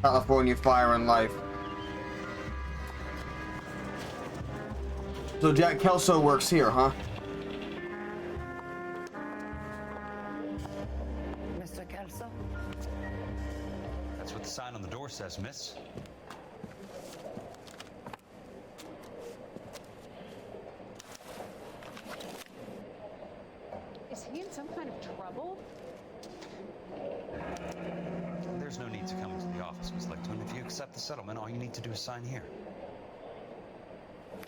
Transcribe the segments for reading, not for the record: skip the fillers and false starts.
California Fire and Life. So Jack Kelso works here, huh? Mr. Kelso? That's what the sign on the door says, miss. Is he in some kind of trouble? There's no need to come into the office, Miss Licton. If you accept the settlement, all you need to do is sign here.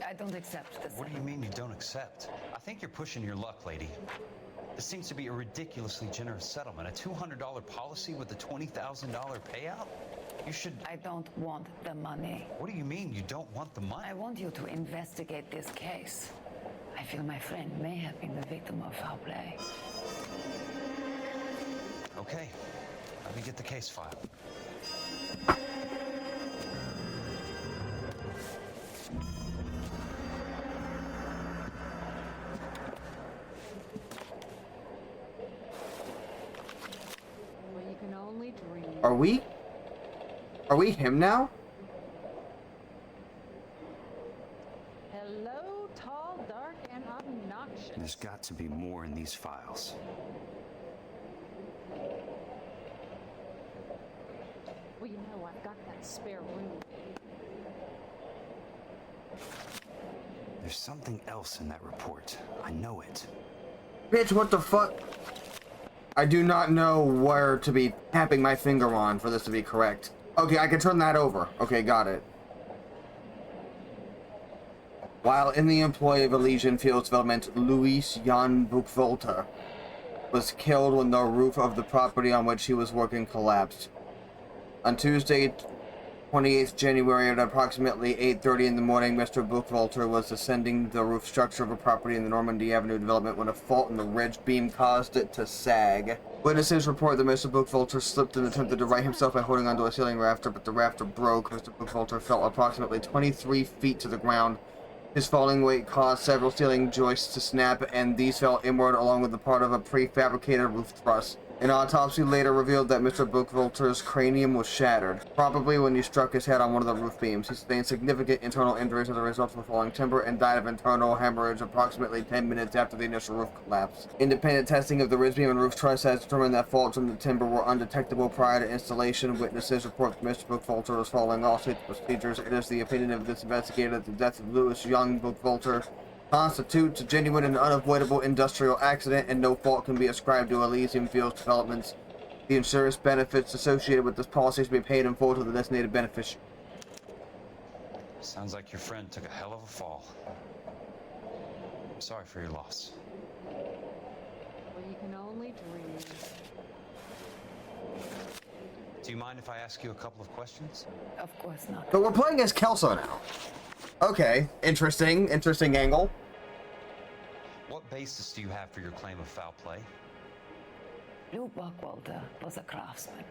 I don't accept this. What do you mean you don't accept? I think you're pushing your luck, lady. This seems to be a ridiculously generous settlement. A $200 policy with a $20,000 payout? You should... I don't want the money. What do you mean you don't want the money? I want you to investigate this case. I feel my friend may have been the victim of foul play. Okay. Let me get the case file. Well, you can only dream. Are we him now? Hello, tall, dark, and obnoxious. There's got to be more in these files. Well, you know, I've got that spare room. There's something else in that report. I know it. Bitch, what the fuck? I do not know where to be tapping my finger on for this to be correct. Okay, I can turn that over. Okay, got it. While in the employ of Elysian Fields Development, Luis Jan Buchvolter was killed when the roof of the property on which he was working collapsed. On Tuesday, 28th January at approximately 8:30 in the morning, Mr. Buchvolter was ascending the roof structure of a property in the Normandy Avenue development when a fault in the ridge beam caused it to sag. Witnesses report that Mr. Buchvolter slipped and attempted to right himself by holding onto a ceiling rafter, but the rafter broke. Mr. Buchvolter fell approximately 23 feet to the ground. His falling weight caused several ceiling joists to snap, and these fell inward along with the part of a prefabricated roof truss. An autopsy later revealed that Mr. Buchvolter's cranium was shattered, probably when he struck his head on one of the roof beams. He sustained significant internal injuries as a result of the falling timber and died of internal hemorrhage approximately 10 minutes after the initial roof collapse. Independent testing of the ridge beam and roof truss has determined that faults in the timber were undetectable prior to installation. Witnesses report that Mr. Buchvolter was following all safety procedures. It is the opinion of this investigator that the death of Louis Young Buchvolter constitutes a genuine and unavoidable industrial accident, and no fault can be ascribed to Elysian Fields Developments. The insurance benefits associated with this policy should be paid in full to the designated beneficiary. Sounds like your friend took a hell of a fall. I'm sorry for your loss. Well, you can only dream. Do you mind if I ask you a couple of questions? Of course not. But we're playing as Kelso now. Okay, interesting angle. What basis do you have for your claim of foul play? Lou Buchwalter was a craftsman.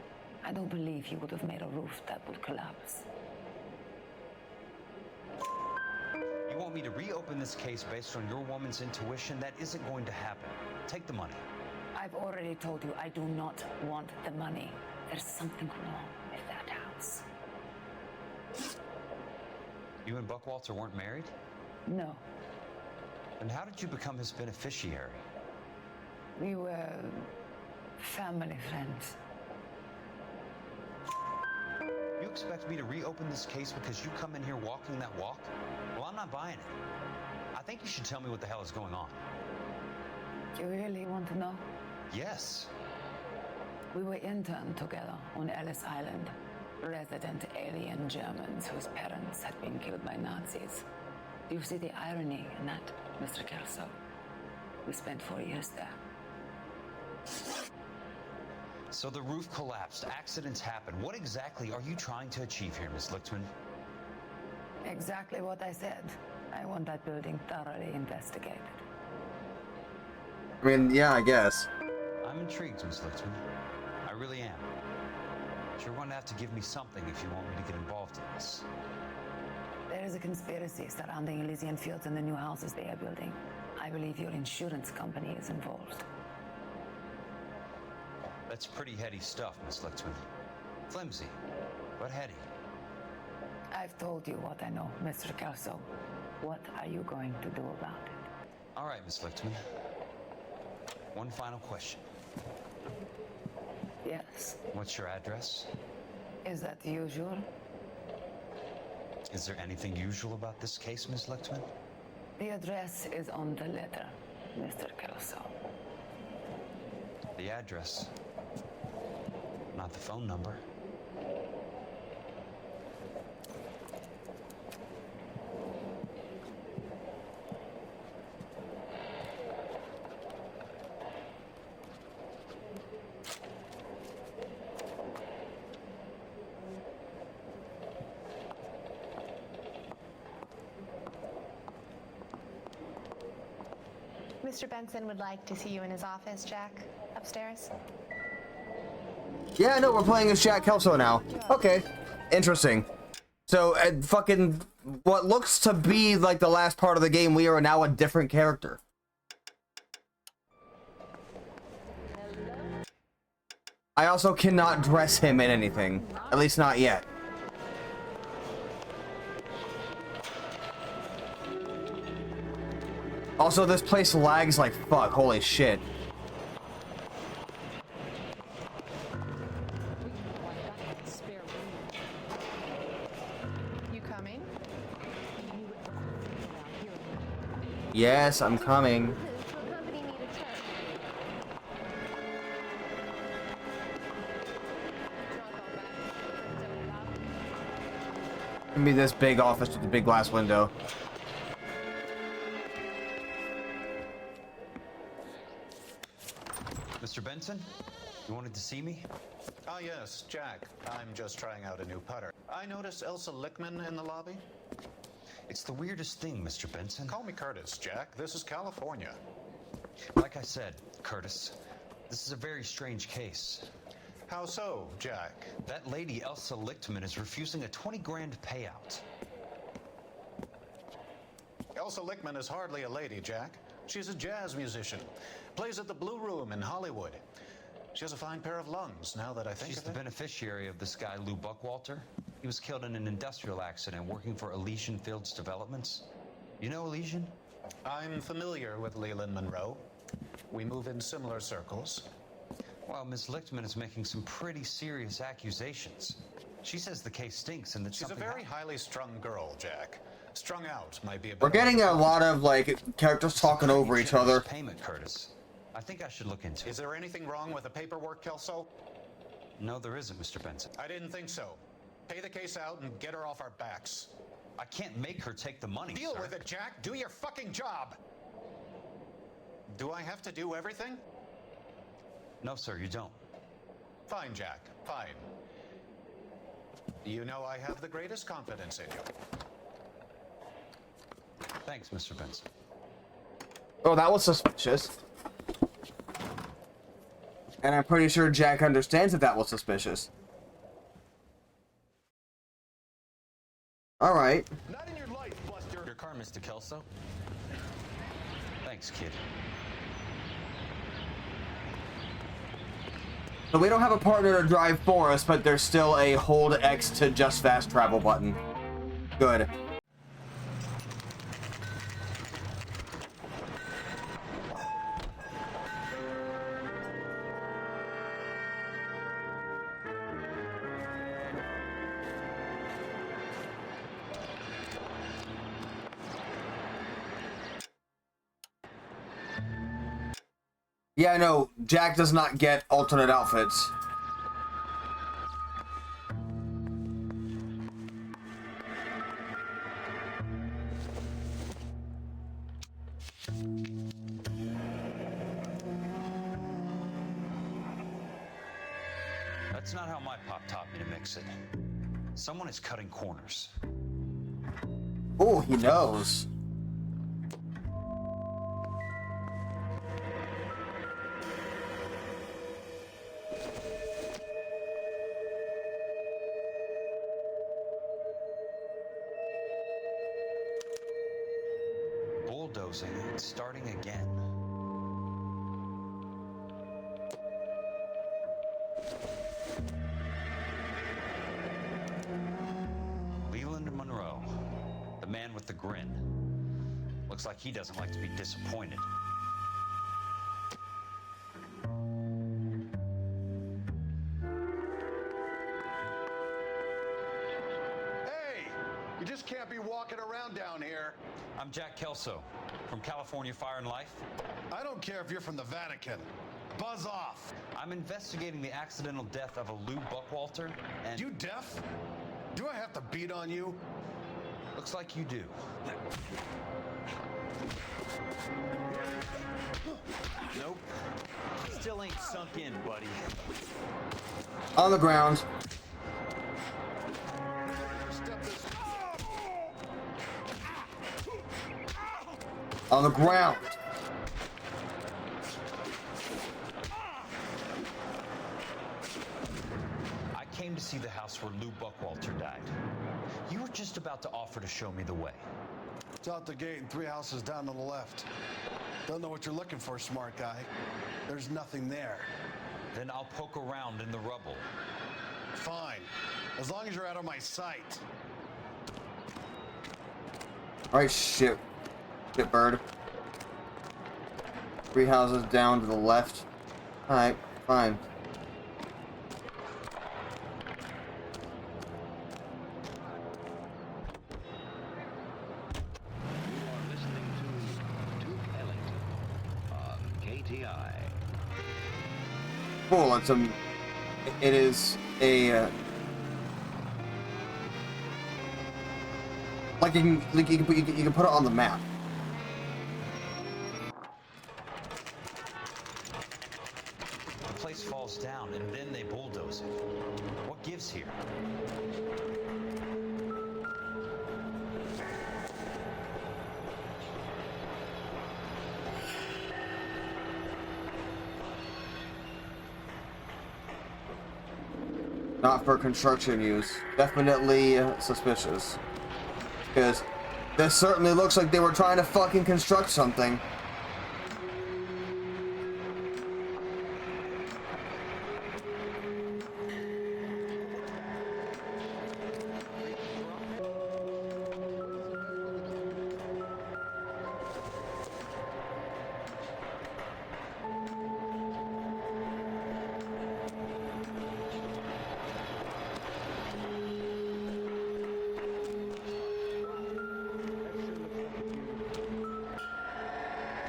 I don't believe he would have made a roof that would collapse. You want me to reopen this case based on your woman's intuition? That isn't going to happen. Take the money. I've already told you I do not want the money. There's something wrong with that house. You and Buchwalter weren't married? No, And how did you become his beneficiary? we were family friends. You expect me to reopen this case because you come in here walking that walk? Well, I'm not buying it. I think you should tell me what the hell is going on. You really want to know? Yes. We were interned together on Ellis Island. Resident alien Germans whose parents had been killed by Nazis. Do you see the irony in that, Mr. Kelso? We spent 4 years there. So the roof collapsed, accidents happen. What exactly are you trying to achieve here, Miss Lichtman? Exactly what I said. I want that building thoroughly investigated. I mean, yeah, I guess. I'm intrigued, Miss Lichtman. I really am. But you're going to have to give me something if you want me to get involved in this. There is a conspiracy surrounding Elysian Fields and the new houses they are building. I believe your insurance company is involved. That's pretty heady stuff, Miss Lichtman. Flimsy, But Hetty, I've told you what I know, Mr. Kelso. What are you going to do about it? all right, Miss Lichtman. One final question. Yes. What's your address? Is that usual? Is there anything usual about this case, Miss Lichtman? The address is on the letter, Mr. Kelso. The address, not the phone number. Mr. Benson would like to see you in his office, Jack. Upstairs. Yeah, no, we're playing as Jack Kelso now. Okay, interesting. So, fucking, what looks to be like the last part of the game, we are now a different character. I also cannot dress him in anything. At least not yet. Also, this place lags like fuck. Holy shit. You coming? Yes, I'm coming. Give me this big office with the big glass window. Mr. Benson, you wanted to see me? Ah, yes, Jack. I'm just trying out a new putter. I noticed Elsa Lichtman in the lobby. It's the weirdest thing, Mr. Benson. Call me Curtis, Jack. This is California. Like I said, Curtis, this is a very strange case. How so, Jack? That lady, Elsa Lichtman, is refusing a 20 grand payout. Elsa Lichtman is hardly a lady, Jack. She's a jazz musician. Plays at the Blue Room in Hollywood. She has a fine pair of lungs, now that I think She's of the it. beneficiary of this guy, Lou Buckwalter. He was killed in an industrial accident working for Elysian Fields Developments. You know Elysian? I'm familiar with Leland Monroe. We move in similar circles. Well, Miss Lichtman is making some pretty serious accusations. She says the case stinks and that She's a something very happened. highly strung girl, Jack. Strung out might be a We're better getting a lot of, like, characters talking over each other. Payment, Curtis. I think I should look into it. Is there anything wrong with the paperwork, Kelso? No, there isn't, Mr. Benson. I didn't think so. Pay the case out and get her off our backs. I can't make her take the money, Deal sir. with it, Jack. Do your fucking job. Do I have to do everything? No, sir, you don't. Fine, Jack. Fine. You know I have the greatest confidence in you. Thanks, Mr. Benson. Oh, that was suspicious. And I'm pretty sure Jack understands that that was suspicious. Alright. Not in your life, Buster. Your car, Mr. Kelso. Thanks, kid. So we don't have a partner to drive for us, but there's still a hold X to just fast travel button. Good. Yeah, no, Jack does not get alternate outfits. That's not how my pop taught me to mix it. Someone is cutting corners. Oh, he knows. Bulldozing and starting again. with a grin. Looks like he doesn't like to be disappointed. Hey! You just can't be walking around down here. I'm Jack Kelso from California Fire and Life. I don't care if you're from the Vatican. Buzz off. I'm investigating the accidental death of a Lou Buckwalter, and You deaf? Do I have to beat on you? looks like you do. Nope. Still ain't sunk in, buddy. On the ground. Step this. On the ground. I came to see the house where Lou Buckwalter died. You were just about to offer to show me the way. It's out the gate and 3 houses down to the left. Don't know what you're looking for, smart guy. There's nothing there. Then I'll poke around in the rubble. Fine. As long as you're out of my sight. Alright, shit. Shit, bird. 3 houses down to the left. Alright, fine. Cool, it's it is a like you can put it on the map. The place falls down and then they bulldoze it. What gives here? Not for construction use. Definitely suspicious. Because this certainly looks like they were trying to fucking construct something.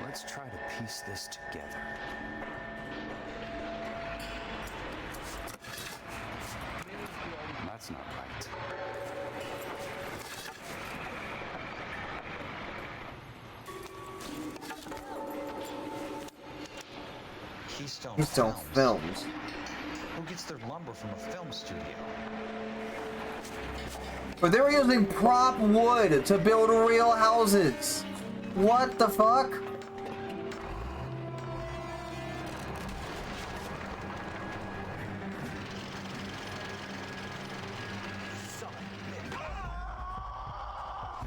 Let's try to piece this together. That's not right. Keystone Films. Who gets their lumber from a film studio? But they were using prop wood to build real houses. What the fuck?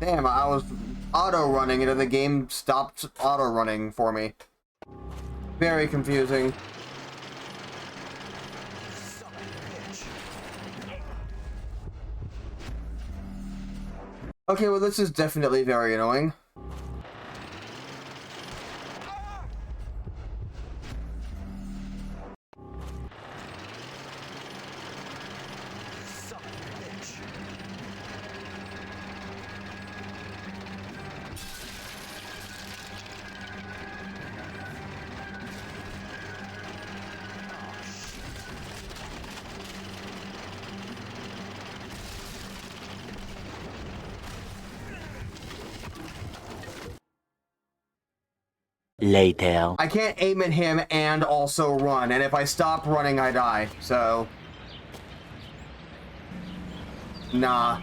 Damn, I was auto-running and then the game stopped auto-running for me. Very confusing. Okay, well this is definitely very annoying. Later. I can't aim at him and also run, and if I stop running, I die, so... Nah.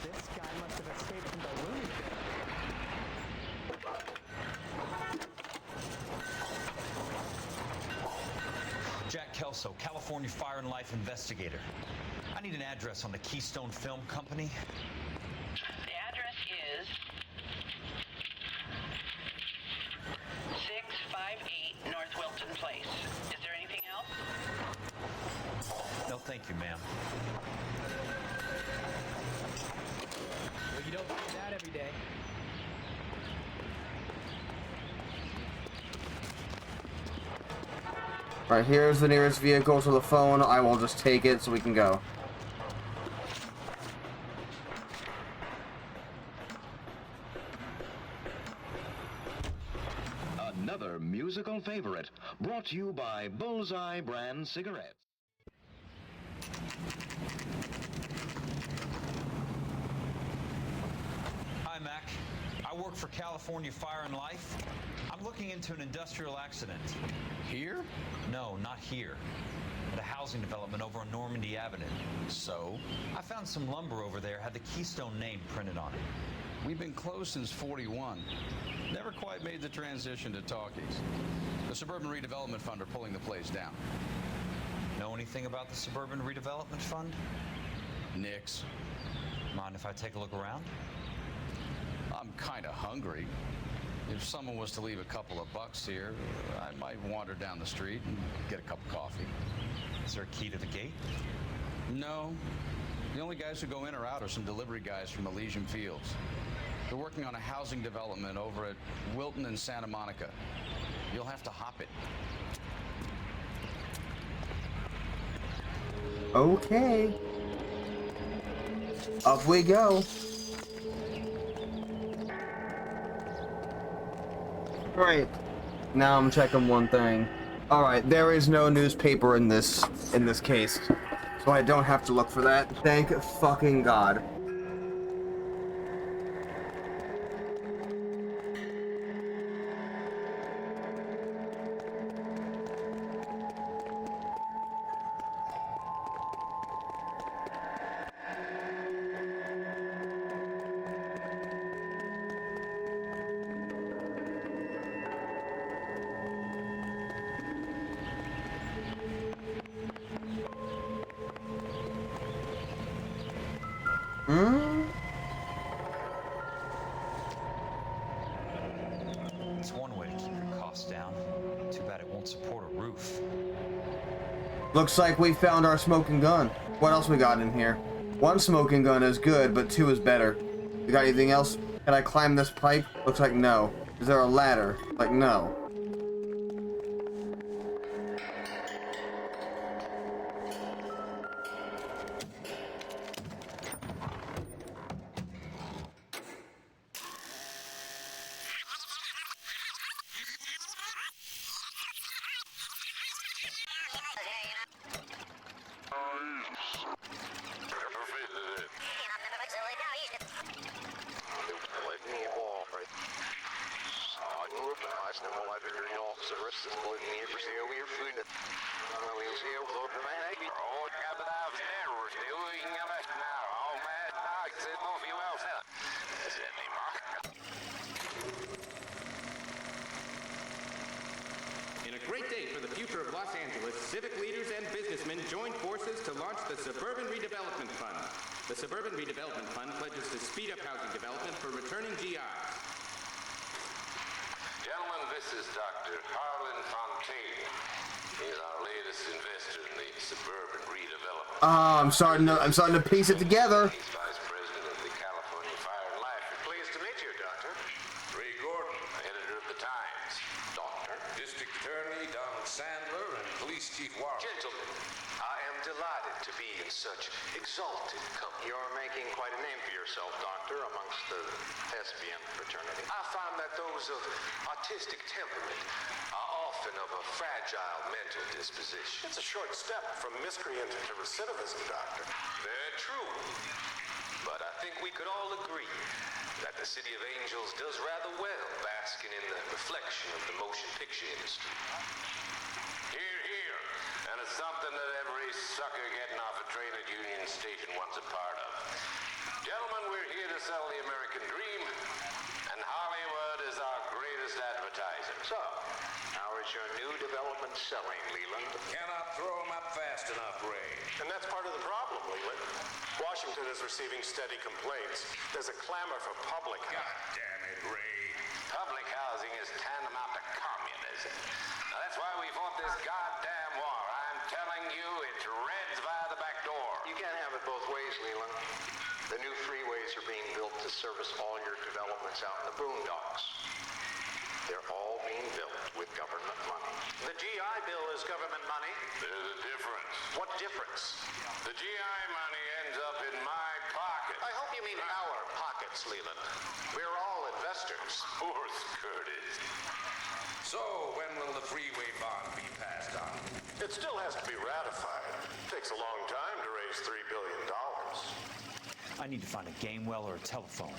This guy must have escaped from the loony bin. Jack Kelso, California Fire and Life investigator. I need an address on the Keystone Film Company. The address is 658 North Wilton Place. Is there anything else? No, thank you, ma'am. Well, you don't see that every day. Right, here's the nearest vehicle to the phone. I will just take it so we can go. Another musical favorite, brought to you by Bullseye brand cigarettes. Hi, Mac. I work for California Fire and Life. I'm looking into an industrial accident. Here? No, not here. At a housing development over on Normandy Avenue. So? I found some lumber over there, had the Keystone name printed on it. We've been closed since '41. Never quite made the transition to talkies. The Suburban Redevelopment Fund are pulling the place down. Know anything about the Suburban Redevelopment Fund? Nix. Mind if I take a look around? I'm kind of hungry. If someone was to leave a couple of bucks here, I might wander down the street and get a cup of coffee. Is there a key to the gate? No. The only guys who go in or out are some delivery guys from Elysian Fields. They're working on a housing development over at Wilton and Santa Monica. You'll have to hop it. Okay. Up we go. Right. Now I'm checking one thing. Alright, there is no newspaper in this case. So I don't have to look for that. Thank fucking God. It's one way to keep your costs down. Too bad it won't support a roof. Looks like we found our smoking gun. What else we got in here? One smoking gun is good, but two is better. You got anything else? Can I climb this pipe? Looks like no. Is there a ladder? Like no. In a great day for the future of Los Angeles, civic leaders and businessmen joined forces to launch the Suburban Redevelopment Fund. The Suburban Redevelopment Fund pledges to speed up housing development for returning GIs. Gentlemen, this is Dr. Harlan Fontaine. He's our latest investor in the Suburban Redevelopment. I'm starting to piece it together. He's Vice President of the California Fire and Life. Pleased to meet you, Doctor. Ray Gordon, editor of the Times. Doctor. District Attorney Donald Sandler and Police Chief Warren. Gentlemen, I am delighted to be in such exalted company. You're making quite a name for yourself, Doctor, amongst the thespian fraternity. I find that those of artistic temperament are often of a fragile mental disposition. It's a short step from miscreant to recidivism, Doctor. Very true. But I think we could all agree that the City of Angels does rather well basking in the reflection of the motion picture industry. Hear, hear. And it's something that every sucker getting off a train at Union Station wants a part of. Gentlemen, we're here to sell the American dream, and Hollywood is our greatest advocate. advertising. So, how is your new development selling, Leland? Cannot throw them up fast enough, Ray. And that's part of the problem, Leland. Washington is receiving steady complaints. There's a clamor for public. God damn it, Ray. Public housing is tantamount to communism. Now, that's why we fought this goddamn war. I'm telling you, it's Reds via the back door. You can't have it both ways, Leland. The new freeways are being built to service all your developments out in the boondocks. They're all being built with government money. The GI Bill is government money. There's a difference. What difference? The GI money ends up in my pocket. I hope you mean our pockets, Leland. We're all investors. Of course, Curtis. So, when will the freeway bond be passed on? It still has to be ratified. It takes a long time to raise $3 billion. I need to find a game well or a telephone.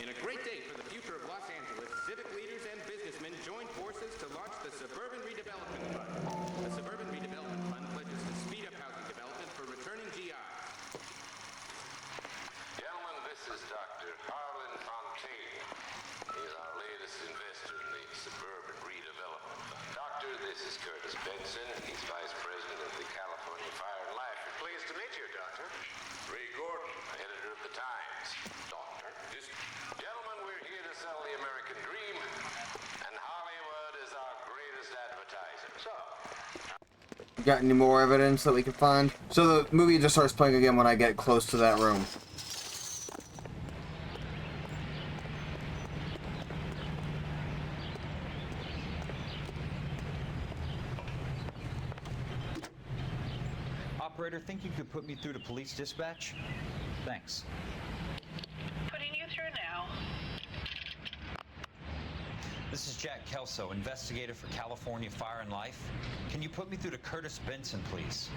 In a great day for the future of Los Angeles, civic leaders and businessmen joined forces to launch the Suburban Redevelopment Fund. The Suburban Redevelopment Fund pledges to speed up housing development for returning GIs. Gentlemen, this is Dr. Harlan Fontaine. He's our latest investor in the Suburban Redevelopment Fund. Doctor, this is Curtis Benson. He's Vice President of the California Fire and Life. Pleased to meet you, Doctor. Ray Gordon, editor of the Times. Doctor, gentlemen, we're here to sell the American dream, and Hollywood is our greatest advertiser. So, got any more evidence that we can find? So the movie just starts playing again when I get close to that room. Operator, think you could put me through to police dispatch? Thanks. Putting you through now. This is Jack Kelso, investigator for California Fire and Life. Can you put me through to Curtis Benson, please?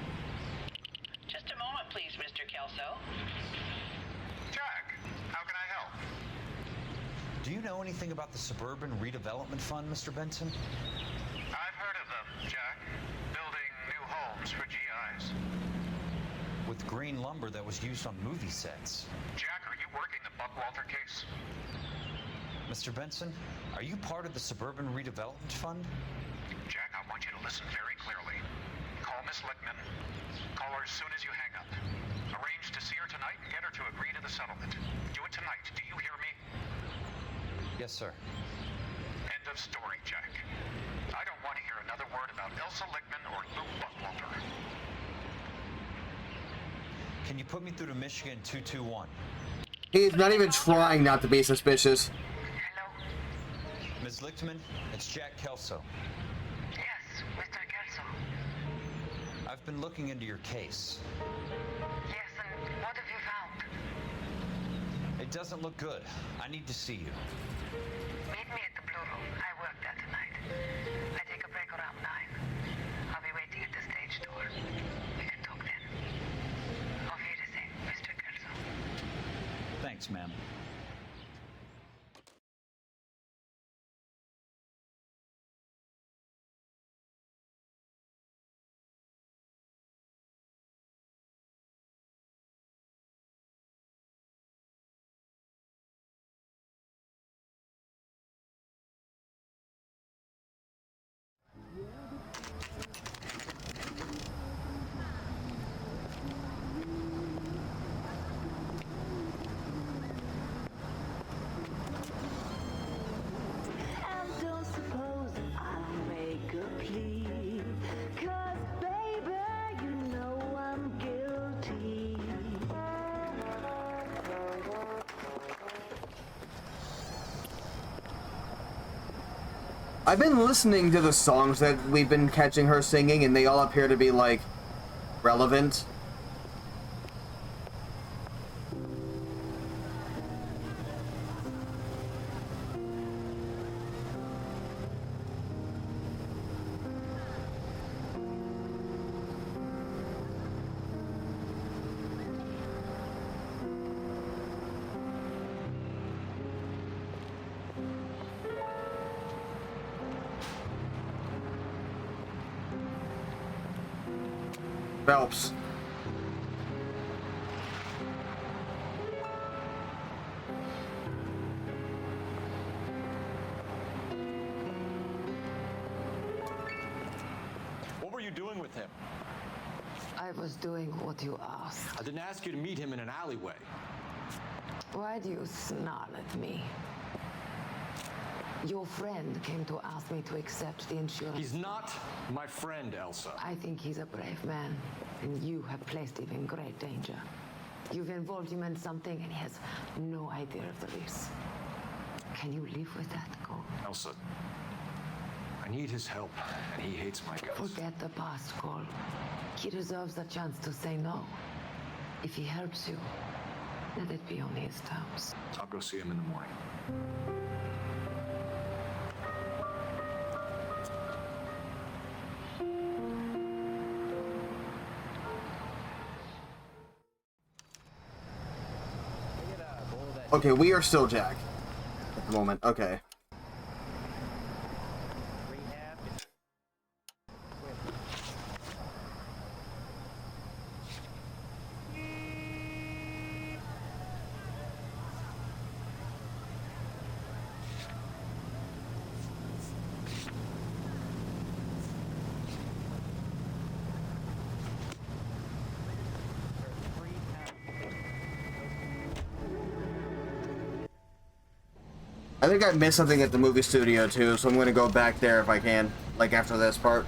Just a moment, please, Mr. Kelso. Jack, how can I help? Do you know anything about the Suburban Redevelopment Fund, Mr. Benson? I've heard of them, Jack. Building new homes for GIs. With green lumber that was used on movie sets. Jack, are you working the Buckwalter case? Mr. Benson, are you part of the Suburban Redevelopment Fund? Jack, I want you to listen very clearly. Call Miss Lickman. Call her as soon as you hang up. Arrange to see her tonight and get her to agree to the settlement. Do it tonight. Do you hear me? Yes, sir. End of story, Jack. I don't want to hear another word about Elsa Lickman or Luke Buckwalter. Can you put me through to Michigan 221? He's not even trying not to be suspicious. Ms. Lichtman, it's Jack Kelso. Yes, Mr. Kelso. I've been looking into your case. Yes, and what have you found? It doesn't look good. I need to see you. Meet me at the Blue Room. I work there tonight. I take a break around 9. I'll be waiting at the stage door. We can talk then. Auf Wiedersehen, Mr. Kelso. Thanks, ma'am. I've been listening to the songs that we've been catching her singing, and they all appear to be, like, relevant. Phelps. doing with him? I was doing what you asked. I didn't ask you to meet him in an alleyway. Why do you snarl at me? Your friend came to ask me to accept the insurance. He's not my friend, Elsa. I think he's a brave man, and you have placed him in great danger. You've involved him in something, and he has no idea of the risk. Can you live with that, Cole? Elsa, I need his help, and he hates my guts. Forget the past, Cole. He deserves a chance to say no. If he helps you, let it be on his terms. I'll go see him in the morning. Okay, we are still Jack at the moment. Okay. I think I missed something at the movie studio too, so I'm gonna go back there if I can, like after this part.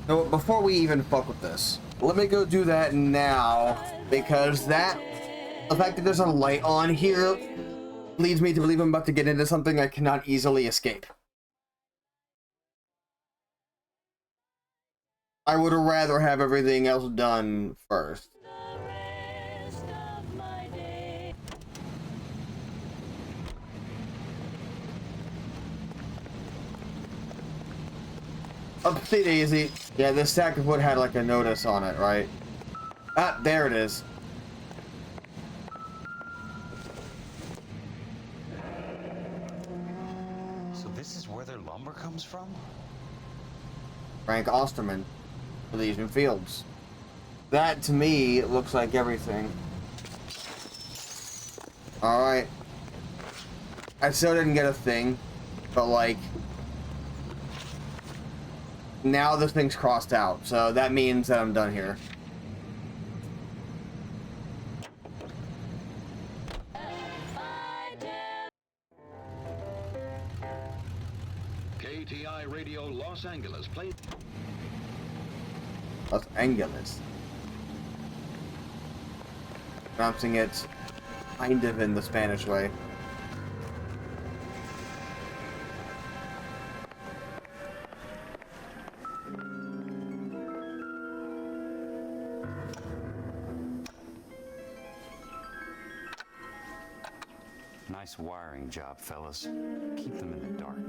So before we even fuck with this, let me go do that now, because the fact that there's a light on here leads me to believe I'm about to get into something I cannot easily escape. I would rather have everything else done first. Upsy daisy. Yeah, this stack of wood had like a notice on it, right? Ah, there it is. So this is where their lumber comes from? Frank Osterman, Elysian Fields. That to me looks like everything. Alright. I still didn't get a thing, but like, now this thing's crossed out, so that means that I'm done here. KTI Radio Los Angeles played. Los Angeles. Pronouncing it kind of in the Spanish way. Nice wiring job, fellas. Keep them in the dark.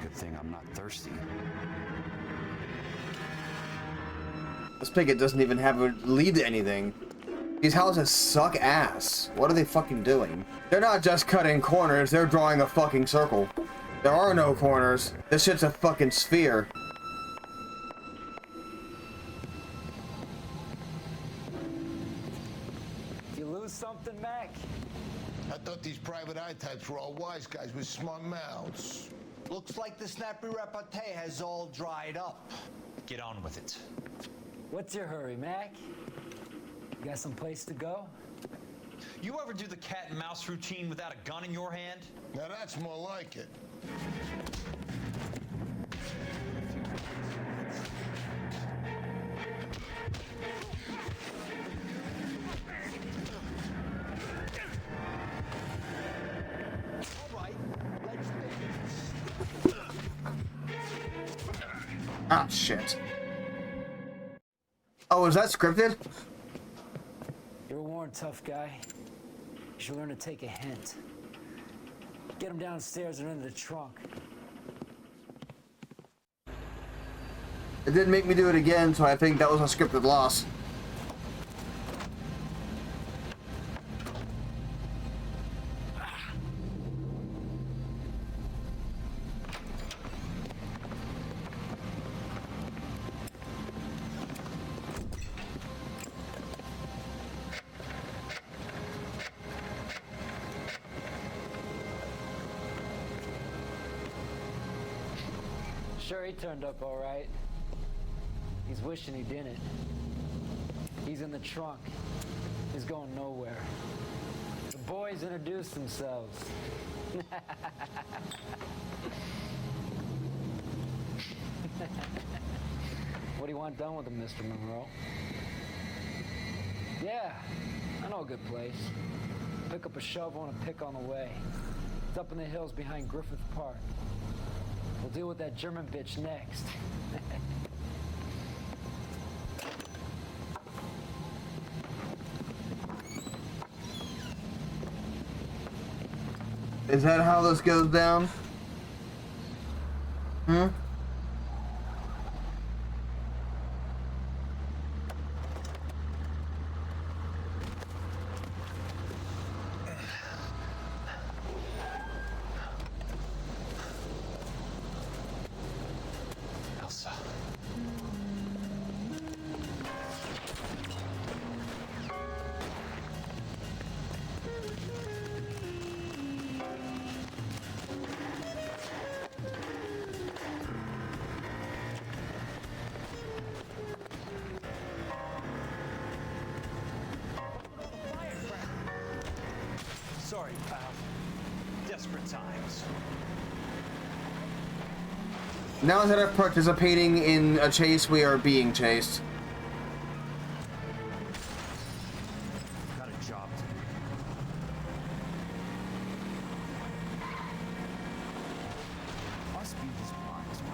Good thing I'm not thirsty. This picket doesn't even have a lead to anything. These houses suck ass. What are they fucking doing? They're not just cutting corners, they're drawing a fucking circle. There are no corners. This shit's a fucking sphere. You lose something, Mac? I thought these private eye types were all wise guys with smart mouths. Looks like the snappy repartee has all dried up. Get on with it. What's your hurry, Mac? You got some place to go? You ever do the cat and mouse routine without a gun in your hand? Now that's more like it. All right, let's finish. Ah, shit. Oh, is that scripted? You're a worn tough guy. You should learn to take a hint. Get him downstairs and into the trunk. It didn't make me do it again, so I think that was a scripted loss. Sure, he turned up all right. He's wishing he didn't. He's in the trunk. He's going nowhere. The boys introduced themselves. What do you want done with him, Mr. Monroe? Yeah, I know a good place. Pick up a shovel and a pick on the way. It's up in the hills behind Griffith Park. We'll deal with that German bitch next. Is that how this goes down? Hmm? Elsa. Sorry, pal. Desperate times. Now instead of participating in a chase, we are being chased. Got a job to do. Must be his blind spot.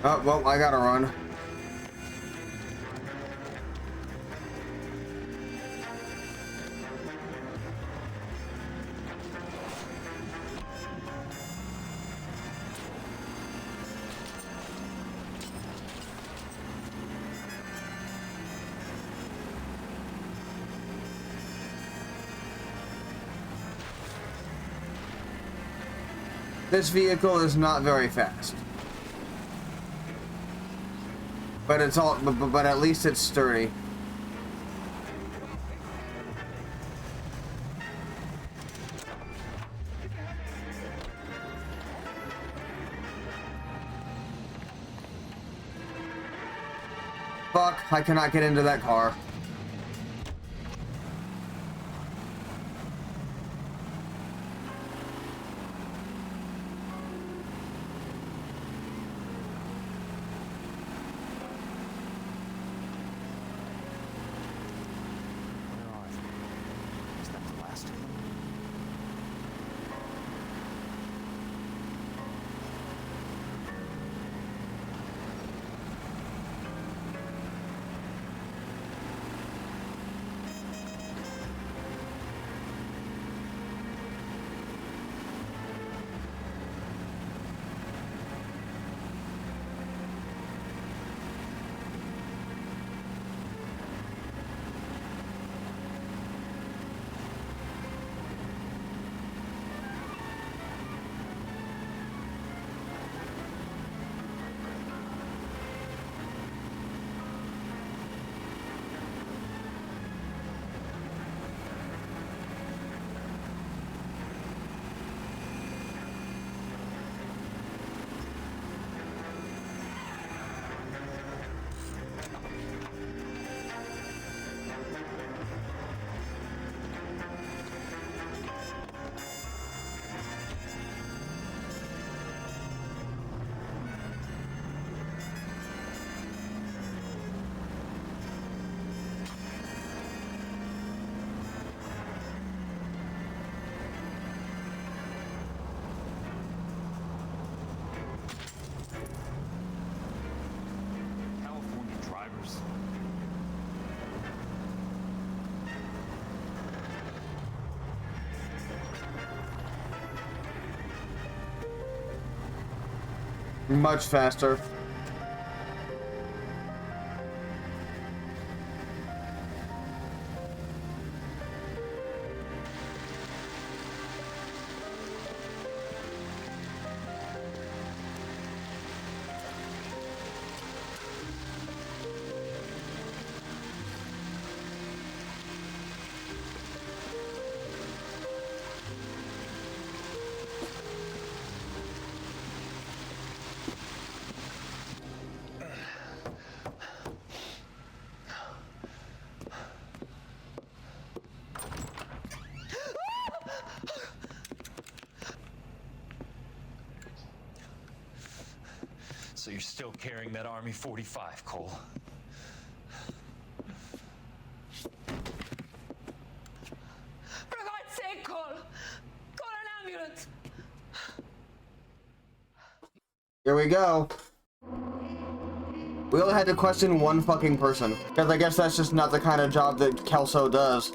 Oh, well, I gotta run. This vehicle is not very fast. But it's all, but at least it's sturdy. Fuck, I cannot get into that car. Much faster. So you're still carrying that Army 45, Cole? For God's sake, Cole! Call an ambulance! Here we go. We only had to question one fucking person, because I guess that's just not the kind of job that Kelso does.